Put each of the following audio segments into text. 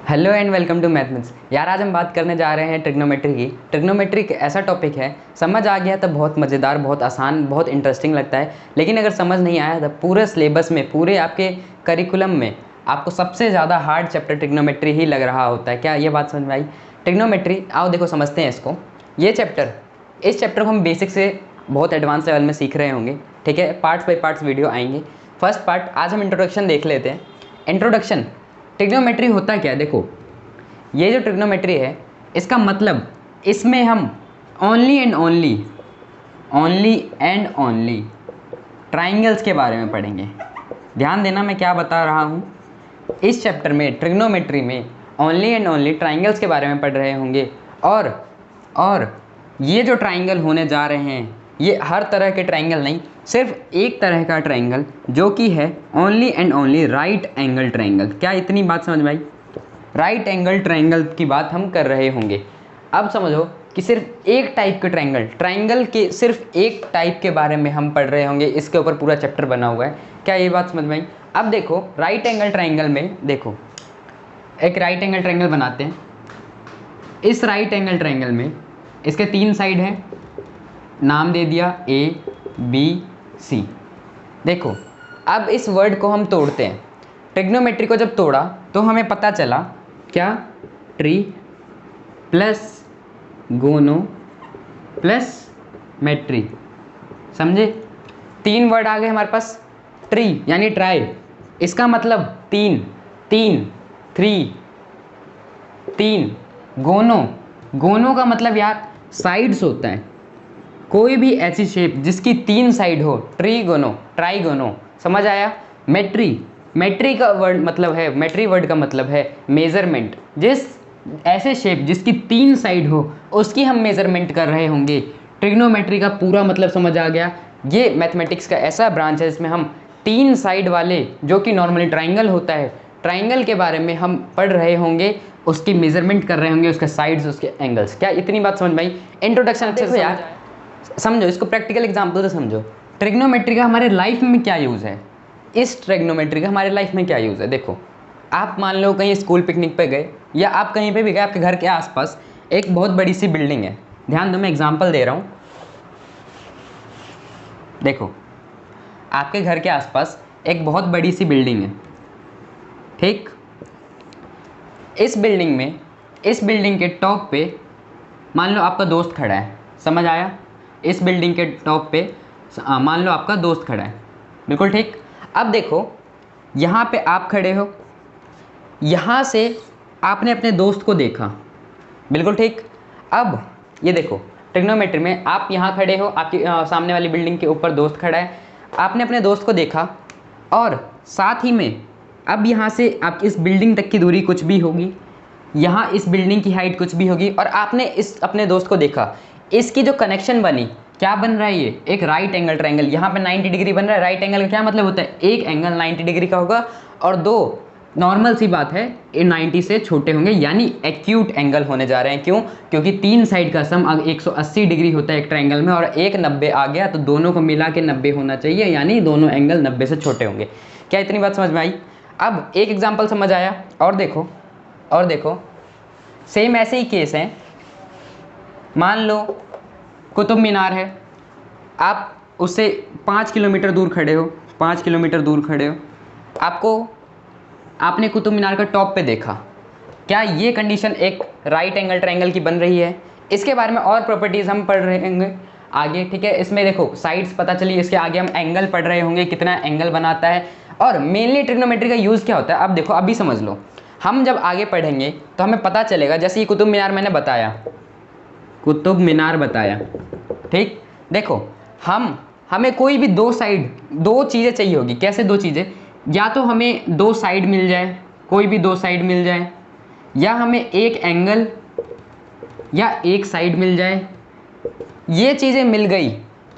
Hello and welcome to mathematics. यार आज हम बात करने जा रहे हैं ट्रिग्नोमेट्री की। ट्रिग्नोमेट्री एक ऐसा टॉपिक है, समझ आ गया तो बहुत मज़ेदार, बहुत आसान, बहुत इंटरेस्टिंग लगता है। लेकिन अगर समझ नहीं आया तो पूरे सिलेबस में, पूरे आपके करिकुलम में आपको सबसे ज़्यादा हार्ड चैप्टर ट्रिग्नोमेट्री ही लग रहा होता है। क्या ये बात समझ में आई? ट्रिग्नोमेट्री, आओ देखो समझते हैं इसको। ये चैप्टर, इस चैप्टर को हम बेसिक से बहुत एडवांस लेवल में सीख रहे होंगे। ठीक है, पार्ट्स बाय पार्ट्स वीडियो आएंगे। फर्स्ट पार्ट आज हम इंट्रोडक्शन देख लेते हैं। इंट्रोडक्शन, ट्रिग्नोमेट्री होता क्या है? देखो, ये जो ट्रिग्नोमेट्री है इसका मतलब, इसमें हम ओनली एंड ओनली ट्राइंगल्स के बारे में पढ़ेंगे। ध्यान देना मैं क्या बता रहा हूँ। इस चैप्टर में ट्रिग्नोमेट्री में ओनली एंड ओनली ट्राइंगल्स के बारे में पढ़ रहे होंगे। और ये जो ट्राइंगल होने जा रहे हैं ये हर तरह के ट्राइंगल नहीं, सिर्फ एक तरह का ट्राइंगल जो कि है only and only right angle triangle. क्या इतनी बात समझ में आई? राइट एंगल ट्राइंगल की बात हम कर रहे होंगे। अब समझो कि सिर्फ एक टाइप के ट्राइंगल के सिर्फ एक टाइप के बारे में हम पढ़ रहे होंगे। इसके ऊपर पूरा चैप्टर बना हुआ है। क्या ये बात समझ में आई? अब देखो, राइट एंगल ट्राइंगल में देखो, एक राइट एंगल ट्राइंगल बनाते हैं। इस राइट एंगल ट्राइंगल में इसके 3 साइड हैं, नाम दे दिया ए बी सी। देखो, अब इस वर्ड को हम तोड़ते हैं। ट्रिग्नोमेट्री को जब तोड़ा तो हमें पता चला क्या, ट्री प्लस गोनो प्लस मेट्री। समझे? 3 वर्ड आ गए हमारे पास। ट्री यानी ट्राई, इसका मतलब 3 3 3। गोनो का मतलब यार साइड्स होता है। कोई भी ऐसी शेप जिसकी 3 साइड हो, ट्राइगोनो। समझ आया? मेट्री का वर्ड मतलब है, मेट्री वर्ड का मतलब है मेजरमेंट। जिस ऐसे शेप जिसकी 3 साइड हो उसकी हम मेजरमेंट कर रहे होंगे। ट्रिग्नोमेट्री का पूरा मतलब समझ आ गया। ये मैथमेटिक्स का ऐसा ब्रांच है जिसमें हम 3 साइड वाले, जो कि नॉर्मली ट्राइंगल होता है, ट्राइंगल के बारे में हम पढ़ रहे होंगे, उसकी मेजरमेंट कर रहे होंगे, उसके साइड्स, उसके एंगल्स। क्या इतनी बात समझ में आई? इंट्रोडक्शन अच्छे से यार समझो, इसको प्रैक्टिकल एग्जाम्पल से समझो। ट्रिग्नोमेट्री का हमारे लाइफ में क्या यूज़ है? इस ट्रिग्नोमेट्री का हमारे लाइफ में क्या यूज़ है? देखो, आप मान लो कहीं स्कूल पिकनिक पे गए या आप कहीं पे भी गए, आपके घर के आसपास एक बहुत बड़ी सी बिल्डिंग है। ध्यान दो, मैं एग्जांपल दे रहा हूँ। देखो, आपके घर के आसपास एक बहुत बड़ी सी बिल्डिंग है। ठीक, इस बिल्डिंग के टॉप पे मान लो आपका दोस्त खड़ा है। समझ आया? इस बिल्डिंग के टॉप पे मान लो आपका दोस्त खड़ा है। बिल्कुल ठीक। अब देखो, यहाँ पे आप खड़े हो, यहाँ से आपने अपने दोस्त को देखा। बिल्कुल ठीक। अब ये देखो, ट्रिग्नोमेट्री में आप यहाँ खड़े हो, आपकी सामने वाली बिल्डिंग के ऊपर दोस्त खड़ा है, आपने अपने दोस्त को देखा, और साथ ही में अब यहाँ से आप इस बिल्डिंग तक की दूरी कुछ भी होगी, यहाँ इस बिल्डिंग की हाइट कुछ भी होगी, और आपने इस अपने दोस्त को देखा। इसकी जो कनेक्शन बनी, क्या बन रहा है? ये एक राइट एंगल ट्राइंगल। यहाँ पे 90 डिग्री बन रहा है। राइट एंगल का क्या मतलब होता है? एक एंगल 90 डिग्री का होगा और 2, नॉर्मल सी बात है, ये 90 से छोटे होंगे, यानी एक्यूट एंगल होने जा रहे हैं। क्यों? क्योंकि 3 साइड का सम 180 डिग्री होता है एक ट्राइंगल में, और एक 90 आ गया तो दोनों को मिला के 90 होना चाहिए, यानी दोनों एंगल 90 से छोटे होंगे। क्या इतनी बात समझ में आई? अब एक एग्जाम्पल समझ आया? और देखो, सेम ऐसे ही केस है। मान लो कुतुब मीनार है, आप उससे 5 किलोमीटर दूर खड़े हो, आपने कुतुब मीनार का टॉप पे देखा। क्या ये कंडीशन एक राइट एंगल ट्राइंगल की बन रही है? इसके बारे में और प्रॉपर्टीज़ हम पढ़ रहे होंगे आगे। ठीक है, इसमें देखो साइड्स पता चली, इसके आगे हम एंगल पढ़ रहे होंगे, कितना एंगल बनाता है, और मेनली ट्रिग्नोमेट्री का यूज़ क्या होता है। अब देखो, अभी समझ लो, हम जब आगे पढ़ेंगे तो हमें पता चलेगा। जैसे ये कुतुब मीनार मैंने बताया, ठीक। देखो, हमें कोई भी 2 चीज़ें चाहिए होगी। कैसे 2 चीज़ें? या तो हमें 2 साइड मिल जाए, कोई भी 2 साइड मिल जाए, या हमें एक एंगल या एक साइड मिल जाए। ये चीज़ें मिल गई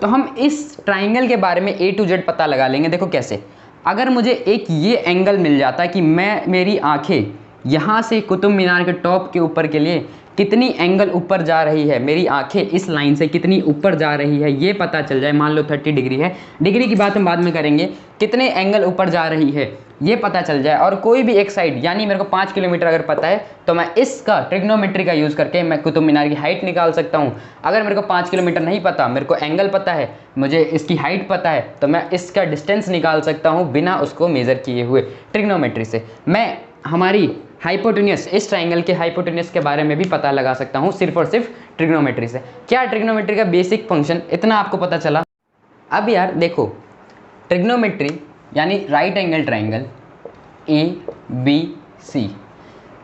तो हम इस ट्राइंगल के बारे में A to Z पता लगा लेंगे। देखो कैसे, अगर मुझे एक ये एंगल मिल जाता है कि मेरी आंखें यहाँ से कुतुब मीनार के टॉप के ऊपर के लिए कितनी एंगल ऊपर जा रही है, मेरी आंखें इस लाइन से कितनी ऊपर जा रही है ये पता चल जाए। मान लो 30 डिग्री है, डिग्री की बात हम बाद में करेंगे, कितने एंगल ऊपर जा रही है ये पता चल जाए, और कोई भी एक साइड, यानी मेरे को 5 किलोमीटर अगर पता है तो मैं इसका ट्रिग्नोमेट्री का यूज़ करके मैं कुतुब मीनार की हाइट निकाल सकता हूँ। अगर मेरे को 5 किलोमीटर नहीं पता, मेरे को एंगल पता है, मुझे इसकी हाइट पता है, तो मैं इसका डिस्टेंस निकाल सकता हूँ बिना उसको मेज़र किए हुए ट्रिग्नोमेट्री से। मैं हमारी हाइपोटेन्यूस, इस ट्राइंगल के हाइपोटेन्यूस के बारे में भी पता लगा सकता हूँ सिर्फ और सिर्फ ट्रिग्नोमेट्री से। क्या ट्रिग्नोमेट्री का बेसिक फंक्शन, इतना आपको पता चला। अब यार देखो, ट्रिग्नोमेट्री यानी राइट एंगल ट्राइंगल ABC।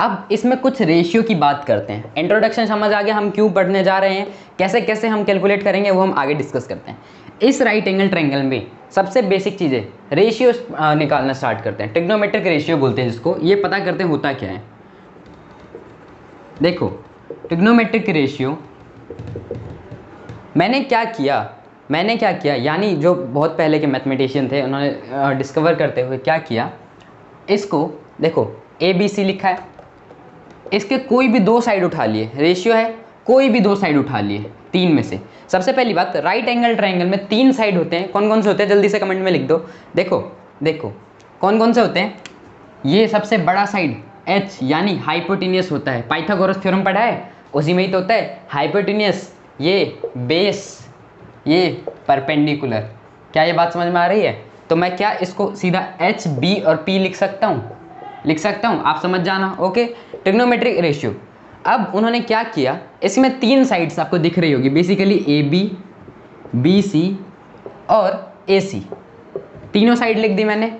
अब इसमें कुछ रेशियो की बात करते हैं। इंट्रोडक्शन समझ आ गया हम क्यों पढ़ने जा रहे हैं, कैसे कैसे हम कैलकुलेट करेंगे वो हम आगे डिस्कस करते हैं। इस राइट एंगल ट्राइंगल में सबसे बेसिक चीज़ें रेशियो निकालना स्टार्ट करते हैं। ट्रिग्नोमेट्रिक रेशियो बोलते हैं जिसको, ये पता करते हैं होता क्या है। देखो ट्रिग्नोमेट्रिक रेशियो, मैंने क्या किया, यानी जो बहुत पहले के मैथमेटिशियन थे उन्होंने डिस्कवर करते हुए क्या किया, इसको देखो ABC लिखा है, इसके कोई भी दो साइड उठा लिए, रेशियो है, कोई भी दो साइड उठा लिए तीन में से। सबसे पहली बात, राइट एंगल ट्राइंगल में 3 साइड होते हैं। कौन कौन से होते हैं जल्दी से कमेंट में लिख दो। देखो कौन कौन से होते हैं। ये सबसे बड़ा साइड H यानी हाइपोटेन्यूस होता है, पाइथागोरस थ्योरम पढ़ा है, उसी में ही तो होता है हाइपोटेन्यूस। ये बेस, ये परपेंडिकुलर। क्या ये बात समझ में आ रही है? तो मैं क्या इसको सीधा H, B और P लिख सकता हूँ, आप समझ जाना। Okay, trigonometric ratio. अब उन्होंने क्या किया, इसमें 3 साइड्स आपको दिख रही होगी बेसिकली, AB, BC और AC, तीनों साइड लिख दी मैंने।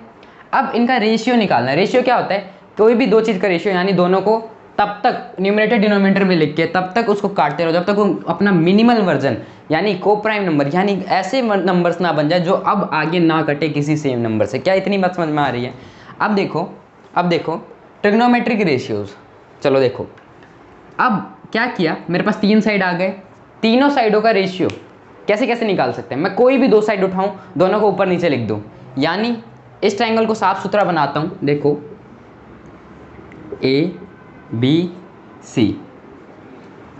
अब इनका रेशियो निकालना है। रेशियो क्या होता है, कोई भी दो चीज़ का रेशियो, यानी दोनों को तब तक न्यूमरेटर डिनोमिनेटर में लिख के तब तक उसको काटते रहो जब तक वो अपना मिनिमल वर्जन यानी को प्राइम नंबर, यानी ऐसे नंबर्स ना बन जाए जो अब आगे ना कटे किसी सेम नंबर से। क्या इतनी बात समझ में आ रही है? अब देखो ट्रिग्नोमेट्रिक रेशियोज। चलो देखो, अब क्या किया, मेरे पास 3 साइड आ गए, तीनों साइडों का रेशियो कैसे कैसे निकाल सकते हैं। मैं कोई भी दो साइड उठाऊं, दोनों को ऊपर नीचे लिख दूं, यानी इस ट्रायंगल को साफ सुथरा बनाता हूं। देखो ABC,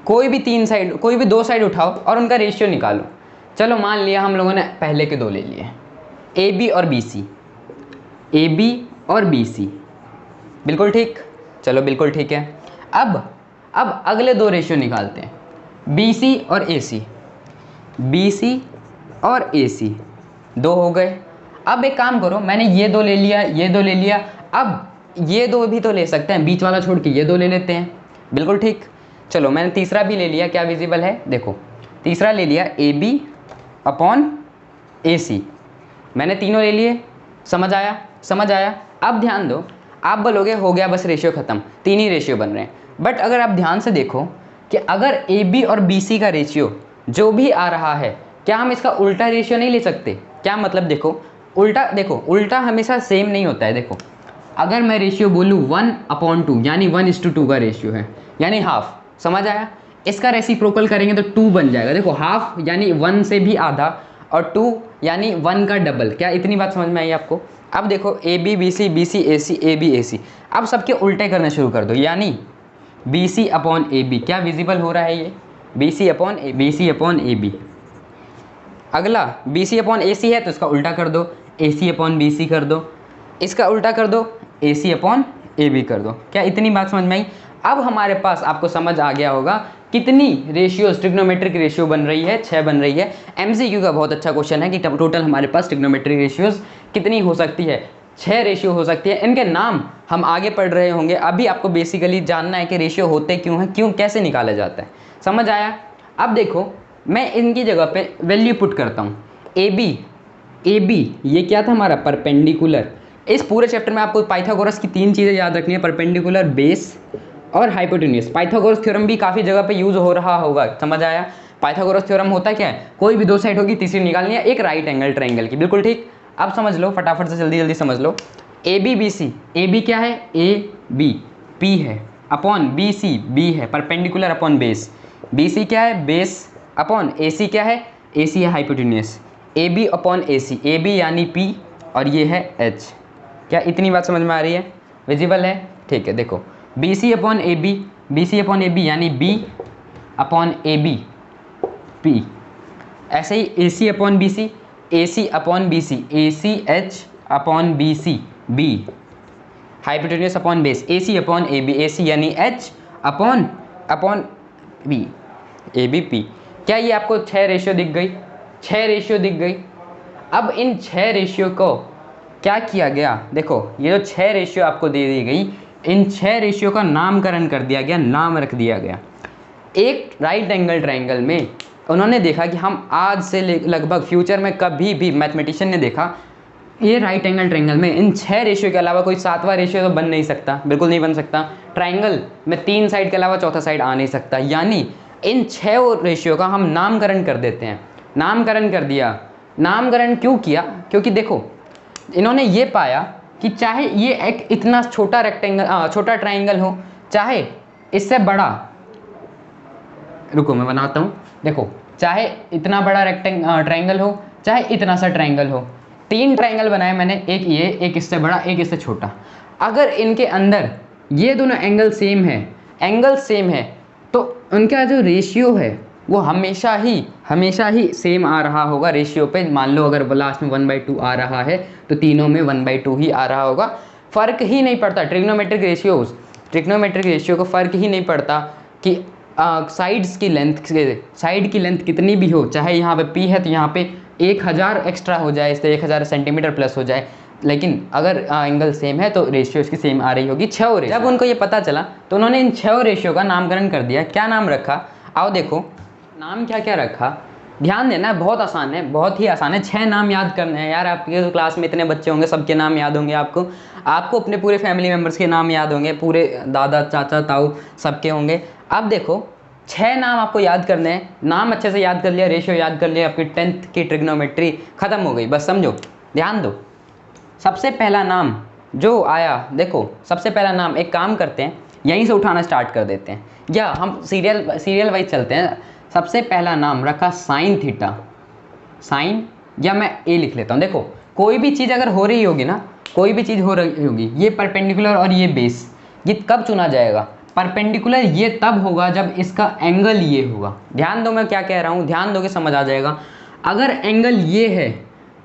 कोई भी दो साइड उठाओ और उनका रेशियो निकालो। चलो मान लिया हम लोगों ने पहले के दो ले लिए, AB और BC, बिल्कुल ठीक। चलो बिल्कुल ठीक है। अब अगले दो रेशियो निकालते हैं, BC और AC, दो हो गए। अब एक काम करो, मैंने ये दो ले लिया, अब ये दो भी तो ले सकते हैं, बीच वाला छोड़ के ये दो ले लेते हैं, बिल्कुल ठीक। चलो मैंने तीसरा भी ले लिया, क्या विजिबल है? देखो तीसरा ले लिया AB अपॉन AC, मैंने तीनों ले लिए। समझ आया? अब ध्यान दो, आप बोलोगे हो गया बस रेशियो खत्म, 3 ही रेशियो बन रहे हैं। बट अगर आप ध्यान से देखो कि अगर AB और BC का रेशियो जो भी आ रहा है, क्या हम इसका उल्टा रेशियो नहीं ले सकते? क्या मतलब, देखो उल्टा हमेशा सेम नहीं होता है। देखो अगर मैं रेशियो बोलूँ 1/2 यानी 1:2 का रेशियो है, यानी हाफ, समझ आया? इसका रेसिप्रोकल करेंगे तो 2 बन जाएगा। देखो हाफ यानी 1 से भी आधा और 2 यानी 1 का डबल। क्या इतनी बात समझ में आई आपको? अब देखो AB BC BC AC AB AC, अब सबके उल्टे करने शुरू कर दो, यानी BC अपॉन AB। क्या विजिबल हो रहा है ये? BC upon AB। अगला BC अपॉन AC है तो इसका उल्टा कर दो, AC अपॉन BC कर दो, इसका उल्टा कर दो, AC अपॉन AB कर दो। क्या इतनी बात समझ में आई? अब हमारे पास, आपको समझ आ गया होगा कितनी रेशियोज ट्रिग्नोमेट्रिक रेशियो बन रही है, 6 बन रही है। MCQ का बहुत अच्छा क्वेश्चन है कि टोटल हमारे पास ट्रिग्नोमेट्रिक रेशियोज कितनी हो सकती है? 6 रेशियो हो सकती है। इनके नाम हम आगे पढ़ रहे होंगे, अभी आपको बेसिकली जानना है कि रेशियो होते क्यों हैं, कैसे निकाला जाता है। समझ आया? अब देखो मैं इनकी जगह पे वैल्यू पुट करता हूँ। AB ये क्या था हमारा? परपेंडिकुलर। इस पूरे चैप्टर में आपको पाइथागोरस की 3 चीज़ें याद रखनी है, परपेंडिकुलर, बेस और हाइपोटेन्यूस। पाइथागोरस थ्योरम भी काफ़ी जगह पे यूज़ हो रहा होगा, समझ आया? पाइथागोरस थ्योरम होता क्या है? कोई भी दो साइड होगी, तीसरी निकालनी है, एक राइट एंगल ट्रायंगल की, बिल्कुल ठीक। अब समझ लो फटाफट से, जल्दी समझ लो। AB BC, AB क्या है? AB P है, अपॉन BC B है, परपेंडिकुलर अपॉन बेस। BC क्या है? बेस अपॉन AC क्या है? AC है hypotenuse. AB upon AC, AB यानी P और ये है H। क्या इतनी बात समझ में आ रही है? विजिबल है? ठीक है। देखो BC upon AB, B C upon A B यानी B upon A B P. ऐसे ही A C upon B C, A C upon B C, A C H upon B C B. Hypotenuse upon base, A C upon A B, A C यानी H upon B, A B P. क्या ये आपको 6 ratio दिख गई? 6 ratio दिख गई। अब इन 6 ratio को क्या किया गया, देखो ये जो 6 रेशियो आपको दे दी गई, इन 6 रेशियो का नामकरण कर दिया गया, नाम रख दिया गया। एक राइट एंगल ट्रायंगल में उन्होंने देखा कि हम आज से लगभग फ्यूचर में कभी भी मैथमेटिशियन ने देखा ये राइट एंगल ट्रायंगल में इन 6 रेशियो के अलावा कोई 7वां रेशियो तो बन नहीं सकता, बिल्कुल नहीं बन सकता। ट्रायंगल में 3 साइड के अलावा चौथा साइड आ नहीं सकता, यानी इन 6 रेशियो का हम नामकरण कर देते हैं। नामकरण कर दिया। नामकरण क्यों किया? क्योंकि देखो इन्होंने ये पाया कि चाहे ये एक इतना छोटा छोटा ट्रायंगल हो, चाहे इससे बड़ा, रुको मैं बनाता हूँ, देखो चाहे इतना बड़ा ट्रायंगल हो, चाहे इतना सा ट्रायंगल हो, 3 ट्रायंगल बनाए मैंने, एक ये, एक इससे बड़ा, एक इससे छोटा। अगर इनके अंदर ये दोनों एंगल सेम है तो उनका जो रेशियो है वो हमेशा ही सेम आ रहा होगा रेशियो पे। मान लो अगर लास्ट में 1/2 आ रहा है तो तीनों में 1/2 ही आ रहा होगा, फ़र्क ही नहीं पड़ता। ट्रिग्नोमेट्रिक रेशियो को फ़र्क ही नहीं पड़ता कि साइड की लेंथ कितनी भी हो, चाहे यहाँ पे p है तो यहाँ पे 1000 एक्स्ट्रा हो जाए, इससे 1000 सेंटीमीटर प्लस हो जाए, लेकिन अगर एंगल सेम है तो रेशियो इसकी सेम आ रही होगी। 6 रेशियो। जब उनको ये पता चला तो उन्होंने इन 6 रेशियो का नामकरण कर दिया। क्या नाम रखा? आओ देखो नाम क्या क्या रखा, ध्यान देना, बहुत आसान है, बहुत ही आसान है। 6 नाम याद करने हैं यार। आपके क्लास में इतने बच्चे होंगे, सबके नाम याद होंगे आपको अपने पूरे फैमिली मेम्बर्स के नाम याद होंगे, पूरे दादा चाचा ताऊ सबके होंगे। अब देखो 6 नाम आपको याद करने हैं। नाम अच्छे से याद कर लिया, रेशियो याद कर लिया, आपकी 10th की ट्रिग्नोमेट्री खत्म हो गई। बस समझो, ध्यान दो। सबसे पहला नाम जो आया, देखो सबसे पहला नाम, एक काम करते हैं यहीं से उठाना स्टार्ट कर देते हैं, या हम सीरियल वाइज चलते हैं। सबसे पहला नाम रखा साइन थीटा, साइन, या मैं ए लिख लेता हूँ। देखो कोई भी चीज़ अगर हो रही होगी ना, कोई भी चीज़ हो रही होगी, ये परपेंडिकुलर और ये बेस, ये कब चुना जाएगा? परपेंडिकुलर ये तब होगा जब इसका एंगल ये होगा। ध्यान दो मैं क्या कह रहा हूँ, ध्यान दोगे समझ आ जाएगा। अगर एंगल ये है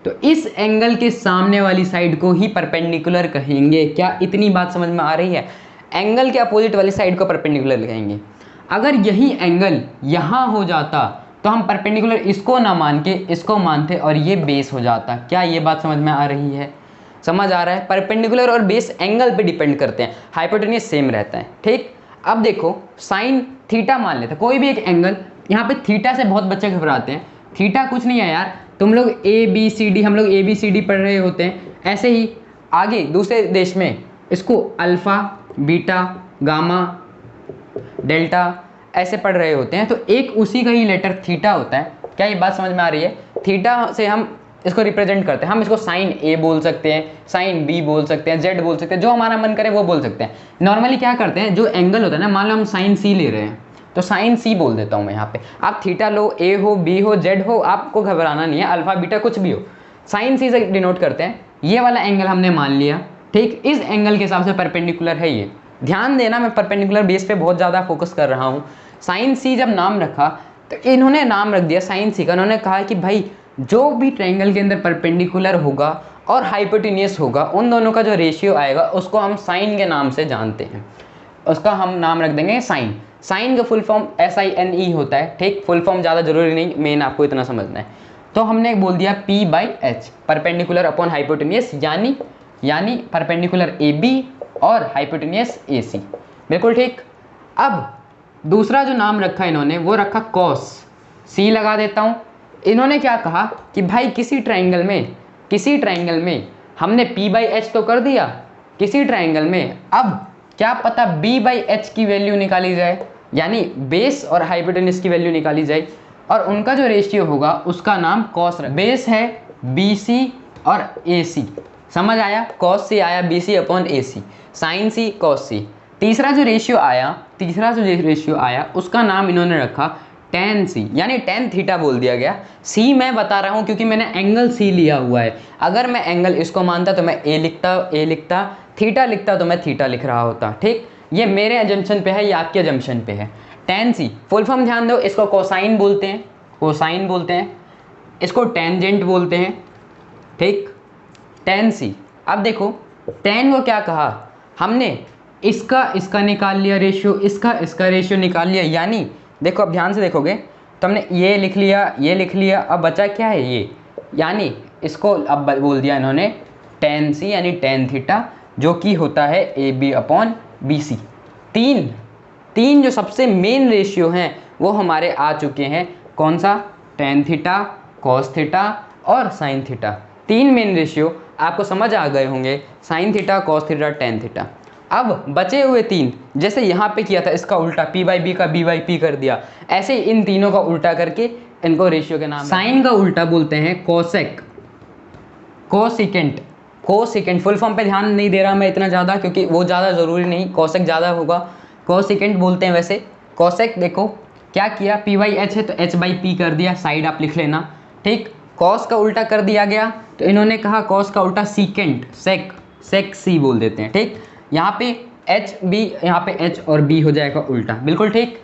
तो इस एंगल के सामने वाली साइड को ही परपेंडिकुलर कहेंगे। क्या इतनी बात समझ में आ रही है? एंगल के अपोजिट वाली साइड को परपेंडिकुलर कहेंगे। अगर यही एंगल यहाँ हो जाता तो हम परपेंडिकुलर इसको ना मान के इसको मानते और ये बेस हो जाता। क्या ये बात समझ में आ रही है? समझ आ रहा है? परपेंडिकुलर और बेस एंगल पे डिपेंड करते हैं, हाइपोटेन्यूस सेम रहता है। ठीक, अब देखो साइन थीटा मान लेते हैं, कोई भी एक एंगल। यहाँ पे थीटा से बहुत बच्चे घबराते हैं। थीटा कुछ नहीं है यार, तुम लोग ABCD, हम लोग ABCD पढ़ रहे होते हैं, ऐसे ही आगे दूसरे देश में इसको अल्फ़ा, बीटा, गामा, डेल्टा ऐसे पढ़ रहे होते हैं। तो एक उसी का ही लेटर थीटा होता है। क्या ये बात समझ में आ रही है? थीटा से हम इसको रिप्रेजेंट करते हैं। हम इसको साइन A बोल सकते हैं, साइन B बोल सकते हैं, Z बोल सकते हैं, जो हमारा मन करे वो बोल सकते हैं। नॉर्मली क्या करते हैं, जो एंगल होता है ना, मान लो हम साइन C ले रहे हैं तो साइन C बोल देता हूँ मैं यहाँ पे। आप थीटा लो, A हो, B हो, Z हो, आपको घबराना नहीं है, अल्फा बीटा कुछ भी हो, साइन C से डिनोट करते हैं। ये वाला एंगल हमने मान लिया, ठीक, इस एंगल के हिसाब से परपेंडिकुलर है ये। ध्यान देना, मैं परपेंडिकुलर बेस पे बहुत ज़्यादा फोकस कर रहा हूँ। साइन C जब नाम रखा तो इन्होंने नाम रख दिया साइन C का। उन्होंने कहा कि भाई जो भी ट्रायंगल के अंदर परपेंडिकुलर होगा और हाइपोटेन्यूस होगा, उन दोनों का जो रेशियो आएगा उसको हम साइन के नाम से जानते हैं। उसका हम नाम रख देंगे साइन। साइन का फुल फॉर्म SINE होता है। ठीक, फुल फॉर्म ज़्यादा जरूरी नहीं, मेन आपको इतना समझना है। तो हमने बोल दिया P/H, परपेंडिकुलर अपॉन हाइपोटेन्यूस, यानी परपेंडिकुलर AB और हाइपोटेन्यूस AC। बिल्कुल ठीक। अब दूसरा जो नाम रखा इन्होंने वो रखा कॉस, C लगा देता हूँ। इन्होंने क्या कहा कि भाई किसी ट्रायंगल में हमने P/H तो कर दिया, किसी ट्रायंगल में अब क्या पता B/H की वैल्यू निकाली जाए, यानी बेस और हाइपोटेन्यूस की वैल्यू निकाली जाए, और उनका जो रेशियो होगा उसका नाम कॉस। बेस है BC और AC, समझ आया? कॉस C आया BC upon AC, sine C cos C। तीसरा जो रेशियो आया उसका नाम इन्होंने रखा tan C, यानी tan थीटा बोल दिया गया। C मैं बता रहा हूँ क्योंकि मैंने एंगल C लिया हुआ है। अगर मैं एंगल इसको मानता तो मैं A लिखता, थीटा लिखता तो मैं थीटा लिख रहा होता। ठीक, ये मेरे एजम्पशन पे है, ये आपके एजम्पशन पे है। tan c फुल फॉर्म ध्यान दो, इसको कोसाइन बोलते हैं, कोसाइन बोलते हैं, इसको टेंजेंट बोलते हैं, ठीक, tan c। अब देखो tan को क्या कहा हमने, इसका निकाल लिया रेशियो, इसका रेशियो निकाल लिया, यानी देखो अब ध्यान से देखोगे तो हमने ये लिख लिया, अब बचा क्या है ये, यानी इसको अब बोल दिया इन्होंने tan c यानी tan थीटा, जो कि होता है AB/BC। तीन जो सबसे मेन रेशियो हैं वो हमारे आ चुके हैं, कौन सा, tan थीटा, cos थीटा और sin थीटा। 3 मेन रेशियो आपको समझ आ गए होंगे, sin theta, cos theta, tan theta. अब बचे हुए 3, जैसे यहाँ पे किया था इसका उल्टा, P/B का B/P कर दिया, ऐसे ही इन तीनों का उल्टा करके इनको रेशियो के नाम, साइन का उल्टा बोलते हैं कोसेक, कोसेकेंट फुल फॉर्म पे ध्यान नहीं दे रहा मैं इतना ज़्यादा, क्योंकि वो ज़्यादा ज़रूरी नहीं, कोसेक ज़्यादा होगा, कोसेकेंट बोलते हैं वैसे। कोसेक देखो क्या किया, P/H है तो H/P कर दिया, साइड आप लिख लेना, ठीक। कॉस का उल्टा कर दिया गया तो इन्होंने कहा कॉस का उल्टा सीकेंट, सेक सी बोल देते हैं, ठीक। यहाँ पे H/B, यहाँ पे H और B हो जाएगा उल्टा, बिल्कुल ठीक।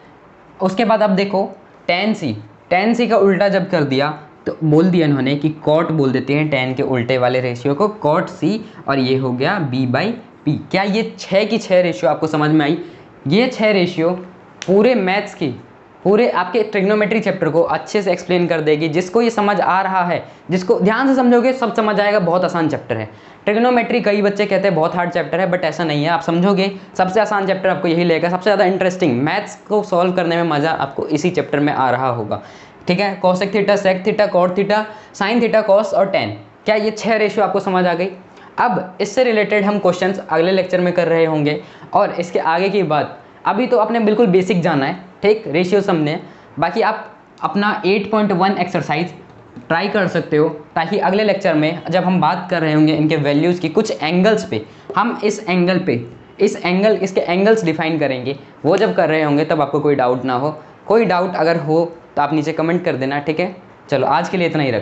उसके बाद अब देखो tan c का उल्टा जब कर दिया तो बोल दिया इन्होंने कि कॉट बोल देते हैं tan के उल्टे वाले रेशियो को, कॉट c, और ये हो गया B/P। क्या ये 6 की 6 रेशियो आपको समझ में आई? ये 6 रेशियो पूरे मैथ्स की, पूरे आपके ट्रिग्नोमेट्री चैप्टर को अच्छे से एक्सप्लेन कर देगी। जिसको ये समझ आ रहा है, जिसको ध्यान से समझोगे सब समझ आएगा, बहुत आसान चैप्टर है। ट्रिग्नोमेट्री कई बच्चे कहते हैं बहुत हार्ड चैप्टर है, बट ऐसा नहीं है, आप समझोगे सबसे आसान चैप्टर आपको यही लगेगा, सबसे ज़्यादा इंटरेस्टिंग, मैथ्स को सॉल्व करने में मज़ा आपको इसी चैप्टर में आ रहा होगा, ठीक है। Cosec theta, sec theta, cot theta, sine theta, cos और tan, क्या ये 6 रेशियो आपको समझ आ गई? अब इससे रिलेटेड हम क्वेश्चंस अगले लेक्चर में कर रहे होंगे, और इसके आगे की बात, अभी तो आपने बिल्कुल बेसिक जाना है, ठीक, रेशियो समझने, बाकी आप अपना 8.1 एक्सरसाइज ट्राई कर सकते हो, ताकि अगले लेक्चर में जब हम बात कर रहे होंगे इनके वैल्यूज़ की, कुछ एंगल्स पे, हम इसके एंगल्स डिफाइन करेंगे, वो जब कर रहे होंगे तब आपको कोई डाउट ना हो। कोई डाउट अगर हो तो आप नीचे कमेंट कर देना, ठीक है। चलो आज के लिए इतना ही रख।